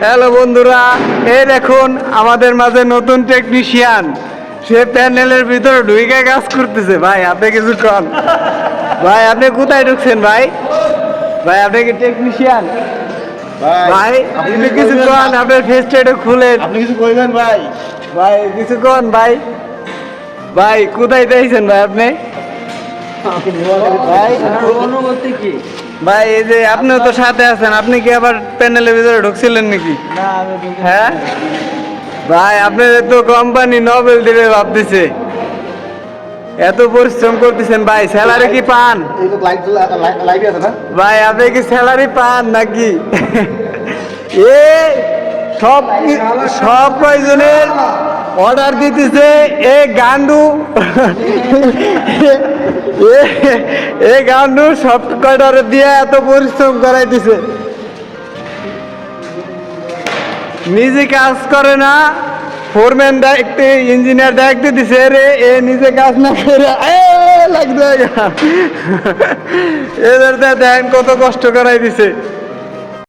Hello বন্ধুরা, এই দেখুন আমাদের মাঝে নতুন টেকনিশিয়ান। সে প্যানেলের ভিতরে ঢুকে কাজ করতেছে। ভাই আপনি কিছু কন। ভাই আপনি কোথায় ঢুকছেন ভাই? ভাই আপনি কি টেকনিশিয়ান? ভাই আপনি কিছু কন, আপনার ফেসটা একটু খুলেন। আপনি কিছু কইবেন ভাই? ভাই কিছু কন ভাই। ভাই কোথায় দেখছেন ভাই আপনি? ভাই অনুভূতি কি? ভাই এই যে আপনিও তো সাথে আছেন, আপনি কি আবার প্যানেলের ভিতরে ঢুকছিলেন নাকি? না আমি হ্যাঁ ভাই, আপনাদের তো কোম্পানি নোবেল দিবে ভাবতেছে, এত পরিশ্রম করতেছেন ভাই, স্যালারি কি পান? এই তো লাইভে আছে না? ভাই আপনি কি স্যালারি পান নাকি? এ সব সব কয়জনের অর্ডার দিতেছে এ গান্ডু। এ গান্ডু সব কয়টারে দিয়ে এত পরিশ্রম করাইতেছে, নিজে কাজ করে না। ফোরম্যান ডাইরেক্টে ইঞ্জিনিয়ার ডাইরেক্টে দিছে রে, এ নিজে কাজ না করে লাগবে। এদের দেখেন কত কষ্ট করাই দিছে।